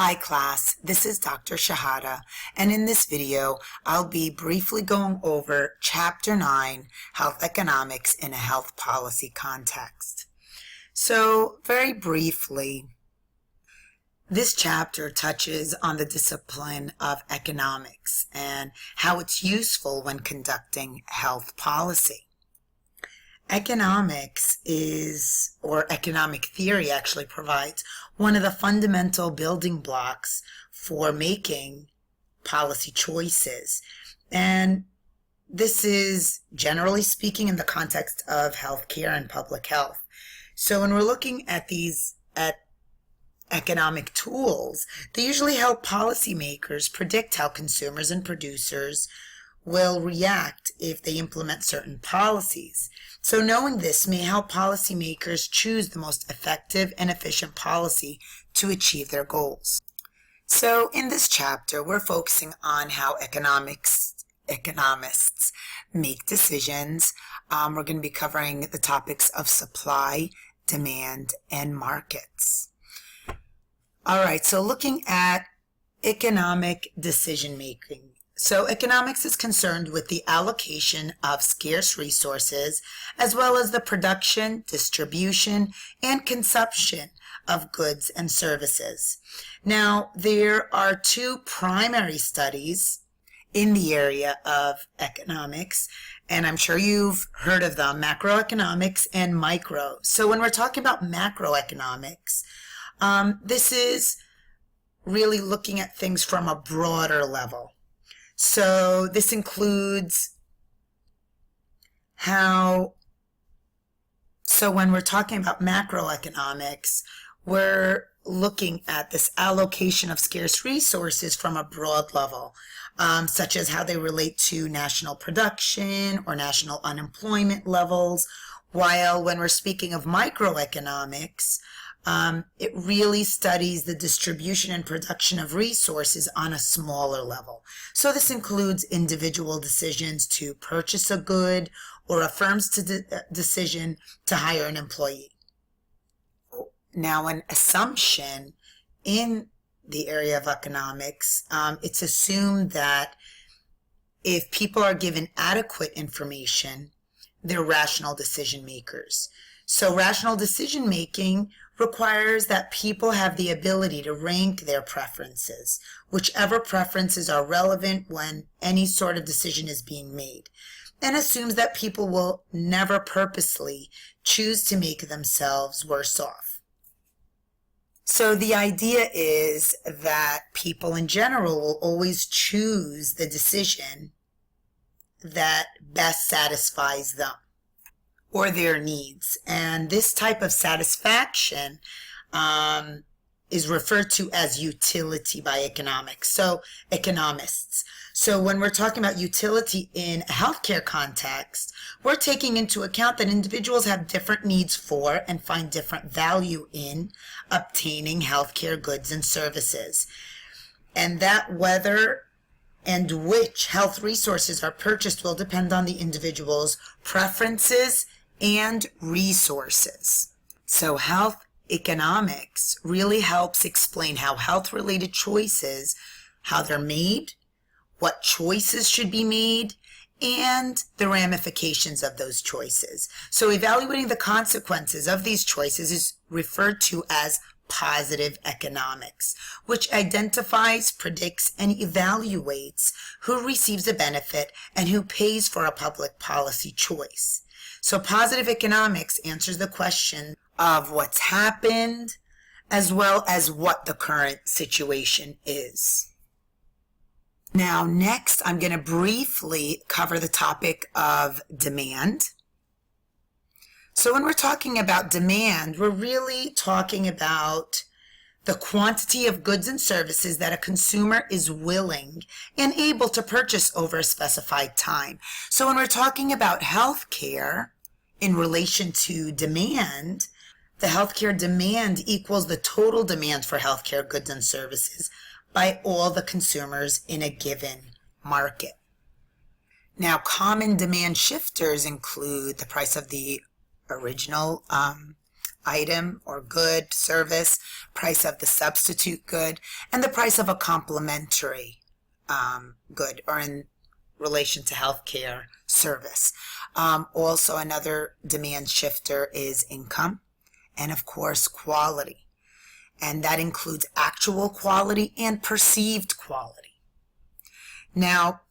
Hi class, this is Dr. Shahada, and in this video, I'll be briefly going over Chapter 9, Health Economics in a Health Policy Context. So, very briefly, this chapter touches on the discipline of economics and how it's useful when conducting health policy. Economics or economic theory actually provides one of the fundamental building blocks for making policy choices. And this is, generally speaking, in the context of healthcare and public health. So when we're looking at economic tools, they usually help policymakers predict how consumers and producers will react if they implement certain policies. So knowing this may help policymakers choose the most effective and efficient policy to achieve their goals. So in this chapter, we're focusing on how economists make decisions. We're going to be covering the topics of supply, demand, and markets. All right, so looking at economic decision making. So economics is concerned with the allocation of scarce resources, as well as the production, distribution, and consumption of goods and services. Now, there are two primary studies in the area of economics, and I'm sure you've heard of them, macroeconomics and micro. So when we're talking about macroeconomics, this is really looking at things from a broader level. So this includes so when we're talking about macroeconomics, we're looking at this allocation of scarce resources from a broad level, such as how they relate to national production or national unemployment levels, while when we're speaking of microeconomics, it really studies the distribution and production of resources on a smaller level. So this includes individual decisions to purchase a good or a firm's decision to hire an employee. Now, an assumption in the area of economics, it's assumed that if people are given adequate information, they're rational decision makers. So rational decision making requires that people have the ability to rank their preferences, whichever preferences are relevant when any sort of decision is being made, and assumes that people will never purposely choose to make themselves worse off. So the idea is that people in general will always choose the decision that best satisfies them or their needs. And this type of satisfaction is referred to as utility by economists. So when we're talking about utility in a healthcare context, we're taking into account that individuals have different needs for and find different value in obtaining healthcare goods and services. And that whether and which health resources are purchased will depend on the individual's preferences and resources. So health economics really helps explain how health-related choices, how they're made, what choices should be made, and the ramifications of those choices. So evaluating the consequences of these choices is referred to as positive economics, which identifies, predicts, and evaluates who receives a benefit and who pays for a public policy choice. So positive economics answers the question of what's happened as well as what the current situation is. Now, next, I'm going to briefly cover the topic of demand. So when we're talking about demand, we're really talking about the quantity of goods and services that a consumer is willing and able to purchase over a specified time. So when we're talking about healthcare in relation to demand, the healthcare demand equals the total demand for healthcare goods and services by all the consumers in a given market. Now, common demand shifters include the price of the original item or good, service, price of the substitute good, and the price of a complementary good, or in relation to healthcare service. Also, another demand shifter is income, and of course, quality. And that includes actual quality and perceived quality. Now,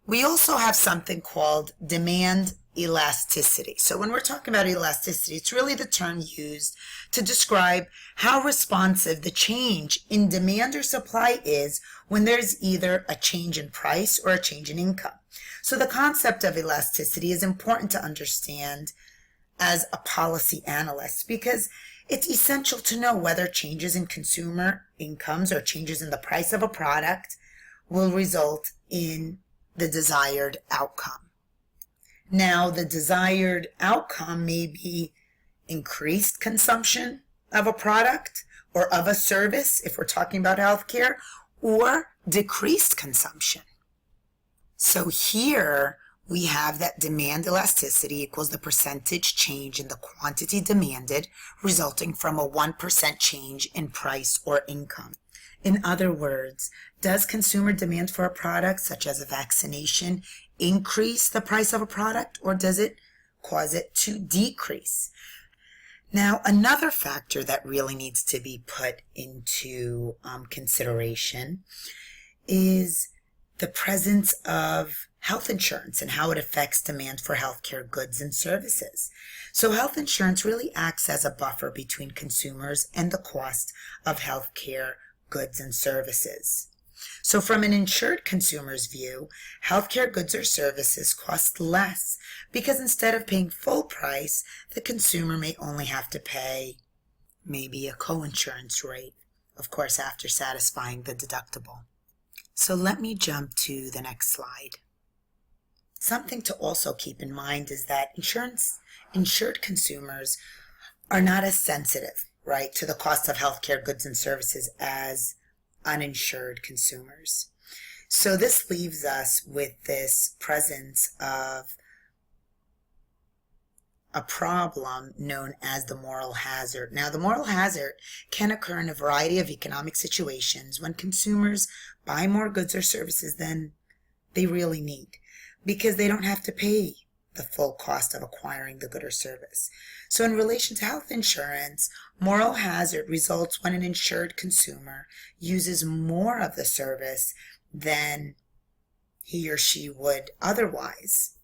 we also have something called demand elasticity. So when we're talking about elasticity, it's really the term used to describe how responsive the change in demand or supply is when there's either a change in price or a change in income. So the concept of elasticity is important to understand as a policy analyst, because it's essential to know whether changes in consumer incomes or changes in the price of a product will result in the desired outcome. Now, the desired outcome may be increased consumption of a product or of a service, if we're talking about healthcare, or decreased consumption. So here we have that demand elasticity equals the percentage change in the quantity demanded resulting from a 1% change in price or income. In other words, does consumer demand for a product, such as a vaccination, increase the price of a product, or does it cause it to decrease? Now, another factor that really needs to be put into consideration is the presence of health insurance and how it affects demand for healthcare goods and services. So health insurance really acts as a buffer between consumers and the cost of healthcare goods and services. So from an insured consumer's view, healthcare goods or services cost less because instead of paying full price, the consumer may only have to pay maybe a co-insurance rate, of course after satisfying the deductible. So let me jump to the next slide. Something to also keep in mind is that insured consumers are not as sensitive, right, to the cost of healthcare goods and services as uninsured consumers. So this leaves us with this presence of a problem known as the moral hazard. Now, the moral hazard can occur in a variety of economic situations when consumers buy more goods or services than they really need, because they don't have to pay the full cost of acquiring the good or service. So in relation to health insurance, moral hazard results when an insured consumer uses more of the service than he or she would otherwise.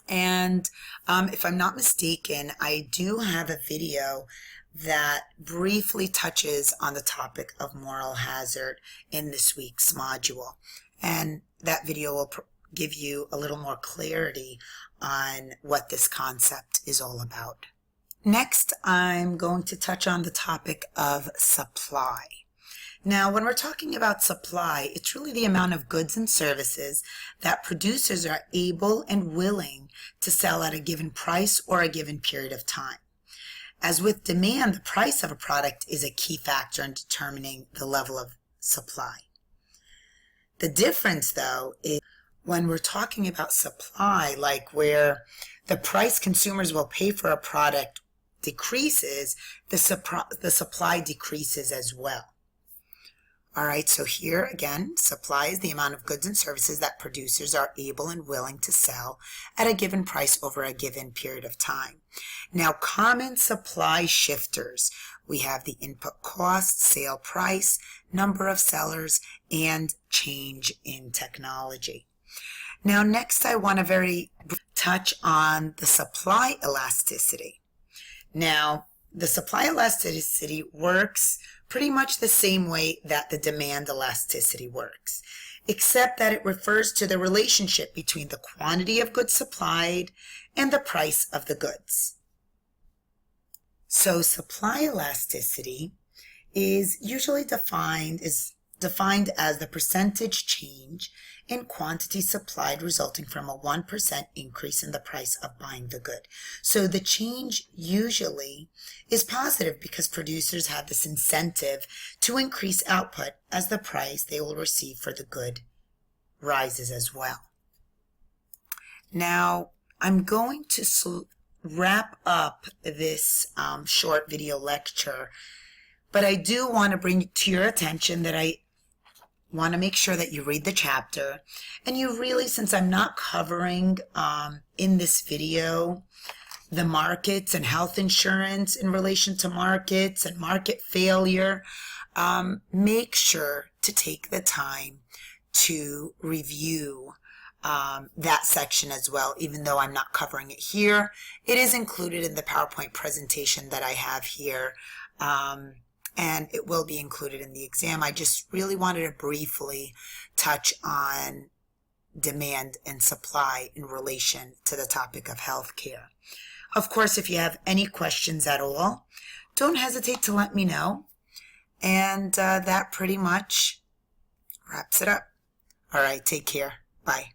And if I'm not mistaken, I do have a video that briefly touches on the topic of moral hazard in this week's module. And that video will give you a little more clarity on what this concept is all about. Next, I'm going to touch on the topic of supply. Now, when we're talking about supply, it's really the amount of goods and services that producers are able and willing to sell at a given price or a given period of time. As with demand, the price of a product is a key factor in determining the level of supply. The difference, though, is when we're talking about supply, like where the price consumers will pay for a product decreases, the supply decreases as well. All right, so here again, supply is the amount of goods and services that producers are able and willing to sell at a given price over a given period of time. Now, common supply shifters, we have the input cost, sale price, number of sellers, and change in technology. Now, next I want to touch on the supply elasticity. Now, the supply elasticity works pretty much the same way that the demand elasticity works, except that it refers to the relationship between the quantity of goods supplied and the price of the goods. So supply elasticity is usually defined as the percentage change in quantity supplied resulting from a 1% increase in the price of buying the good. So the change usually is positive because producers have this incentive to increase output as the price they will receive for the good rises as well. Now, I'm going to wrap up this short video lecture, but I do want to bring to your attention that I want to make sure that you read the chapter, and you really, since I'm not covering in this video the markets and health insurance in relation to markets and market failure, make sure to take the time to review that section as well. Even though I'm not covering it here, it is included in the PowerPoint presentation that I have here, and it will be included in the exam. I just really wanted to briefly touch on demand and supply in relation to the topic of healthcare. Of course, if you have any questions at all, don't hesitate to let me know. And that pretty much wraps it up. All right, take care. Bye.